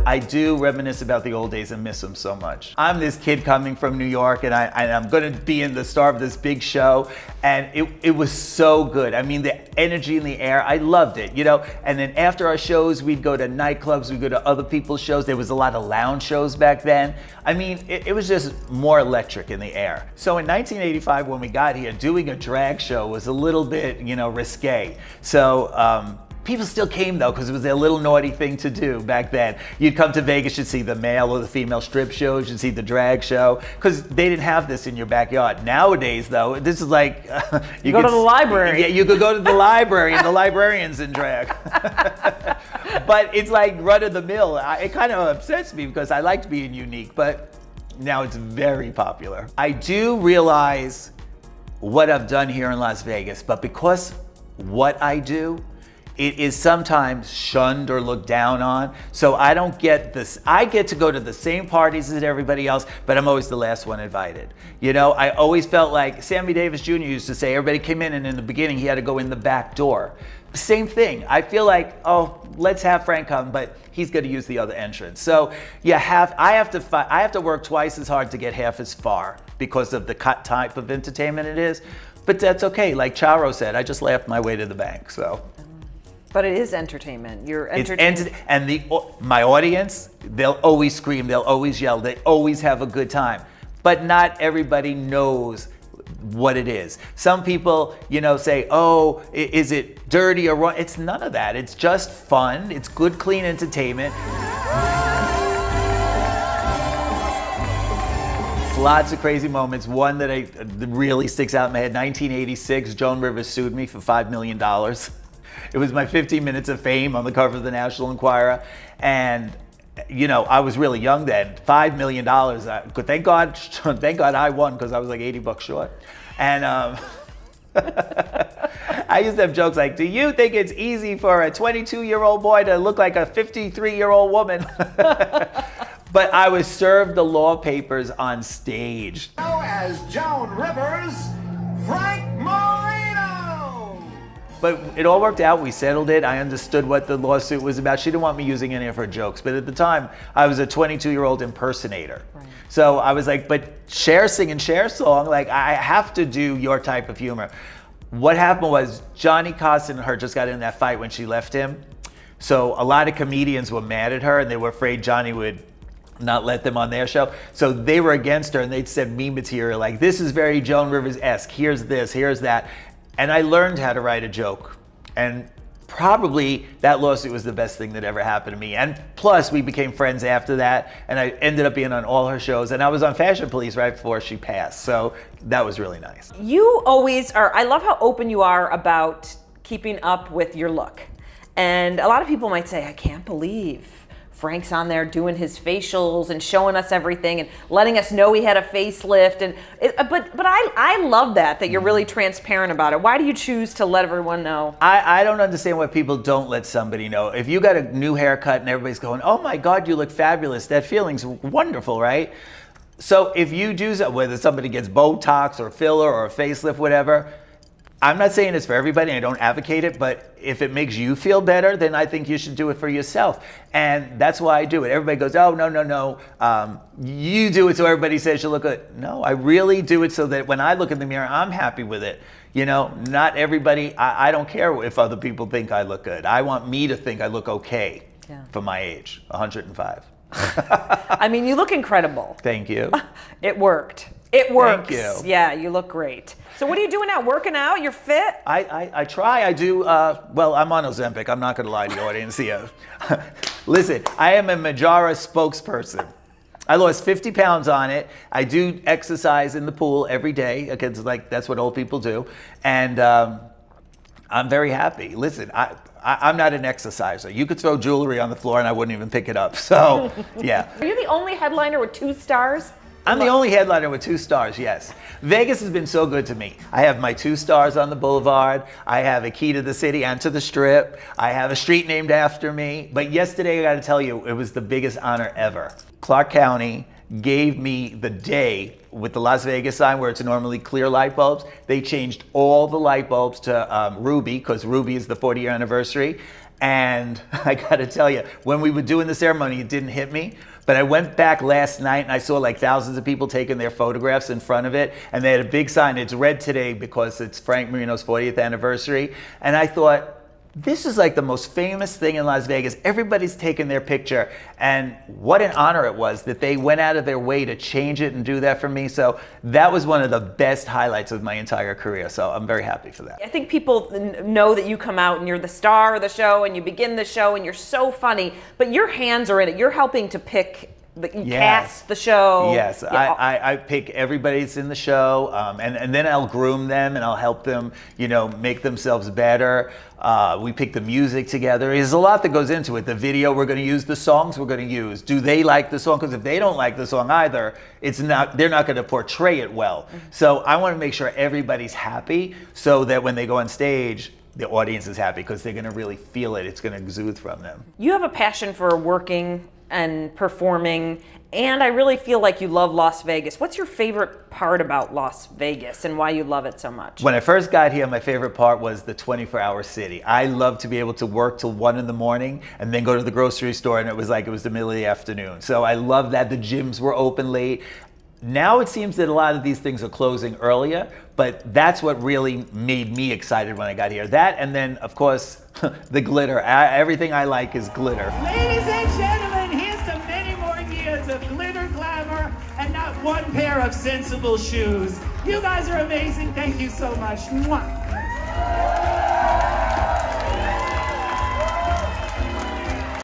I do reminisce about the old days and miss them so much. I'm this kid coming from New York, and I'm going to be in the star of this big show, and it was so good. I mean, the energy in the air, I loved it, you know. And then after our shows, we'd go to nightclubs, we'd go to other people's shows. There was a lot of lounge shows back then. I mean, it was just more electric in the air. So in 1985, when we got here, doing a drag show was a little bit, you know, risque. So people still came though, because it was a little naughty thing to do back then. You'd come to Vegas, you'd see the male or the female strip shows, you'd see the drag show, because they didn't have this in your backyard. Nowadays though, this is like, you go to the library. Yeah, you could go to the library and the librarian's in drag. But it's like run of the mill. It kind of upsets me because I liked being unique, but now it's very popular. I do realize what I've done here in Las Vegas, but because what I do, it is sometimes shunned or looked down on. So I don't get this. I get to go to the same parties as everybody else, but I'm always the last one invited. You know, I always felt like Sammy Davis Jr. used to say, everybody came in and in the beginning he had to go in the back door. Same thing. I feel like, oh, let's have Frank come, but he's going to use the other entrance. So I have to work twice as hard to get half as far because of the type of entertainment it is. But that's okay. Like Charo said, I just laughed my way to the bank. So. But it is entertainment. You're entertaining. And my audience, they'll always scream, they'll always yell, they always have a good time. But not everybody knows what it is. Some people, you know, say, oh, is it dirty or wrong? It's none of that. It's just fun. It's good, clean entertainment. Lots of crazy moments. One that really sticks out in my head, 1986, Joan Rivers sued me for $5 million. It was my 15 minutes of fame on the cover of the National Enquirer. And, you know, I was really young then. $5 million. Thank God I won, because I was like $80 short. And I used to have jokes like, do you think it's easy for a 22-year-old boy to look like a 53-year-old woman? But I was served the law papers on stage. As Joan Rivers, Frank Marino! But it all worked out. We settled it. I understood what the lawsuit was about. She didn't want me using any of her jokes. But at the time, I was a 22-year-old impersonator. Right. So I was like, but Cher singing Cher song, like I have to do your type of humor. What happened was Johnny Carson and her just got in that fight when she left him. So a lot of comedians were mad at her and they were afraid Johnny would not let them on their show. So they were against her and they'd send me material like, this is very Joan Rivers-esque. Here's this, here's that. And I learned how to write a joke. And probably that lawsuit was the best thing that ever happened to me. And plus we became friends after that. And I ended up being on all her shows. And I was on Fashion Police right before she passed. So that was really nice. You always are, I love how open you are about keeping up with your look. And a lot of people might say, I can't believe Frank's on there doing his facials and showing us everything and letting us know he had a facelift. And but I love that you're really transparent about it. Why do you choose to let everyone know? I don't understand why people don't let somebody know. If you got a new haircut and everybody's going, oh my God, you look fabulous. That feeling's wonderful, right? So if you do that, whether somebody gets Botox or filler or a facelift, whatever, I'm not saying it's for everybody, I don't advocate it, but if it makes you feel better, then I think you should do it for yourself. And that's why I do it. Everybody goes, oh, no. You do it so everybody says you look good. No, I really do it so that when I look in the mirror, I'm happy with it. You know, not everybody, I don't care if other people think I look good. I want me to think I look okay for my age, 105. I mean, you look incredible. Thank you. It worked. It works. Thank you. Yeah, you look great. So what are you doing now? Working out? You're fit? I try. I do. Well, I'm on Ozempic. I'm not going to lie to the audience here. Listen, I am a Majara spokesperson. I lost 50 pounds on it. I do exercise in the pool every day because like that's what old people do. And I'm very happy. Listen, I'm not an exerciser. You could throw jewelry on the floor and I wouldn't even pick it up. So, yeah. Are you the only headliner with 2 stars? I'm the only headliner with 2 stars, yes. Vegas has been so good to me. I have my 2 stars on the boulevard. I have a key to the city and to the strip. I have a street named after me. But yesterday, I gotta tell you, it was the biggest honor ever. Clark County gave me the day with the Las Vegas sign where it's normally clear light bulbs. They changed all the light bulbs to ruby, because ruby is the 40-year anniversary. And I gotta tell you, when we were doing the ceremony, it didn't hit me. But I went back last night and I saw like thousands of people taking their photographs in front of it. And they had a big sign, it's red today because it's Frank Marino's 40th anniversary. And I thought, this is like the most famous thing in Las Vegas. Everybody's taking their picture. And what an honor it was that they went out of their way to change it and do that for me. So that was one of the best highlights of my entire career. So I'm very happy for that. I think people know that you come out and you're the star of the show and you begin the show and you're so funny, but your hands are in it. You're helping to pick, cast the show. Yes, Yeah. I pick everybody that's in the show, and then I'll groom them and I'll help them, make themselves better. We pick the music together. There's a lot that goes into it. The video we're going to use, the songs we're going to use. Do they like the song? Because if they don't like the song either, they're not going to portray it well. Mm-hmm. So I want to make sure everybody's happy so that when they go on stage, the audience is happy because they're going to really feel it. It's going to exude from them. You have a passion for working and performing, and I really feel like you love Las Vegas. What's your favorite part about Las Vegas and why you love it so much? When I first got here, my favorite part was the 24-hour city. I love to be able to work till 1 in the morning and then go to the grocery store, and it was like it was the middle of the afternoon. So I love that. The gyms were open late. Now it seems that a lot of these things are closing earlier, but that's what really made me excited when I got here. That, and then, of course, the glitter. Everything I like is glitter. Ladies and gentlemen, here's to many more years of glitter glamour and not one pair of sensible shoes. You guys are amazing. Thank you so much. Mwah.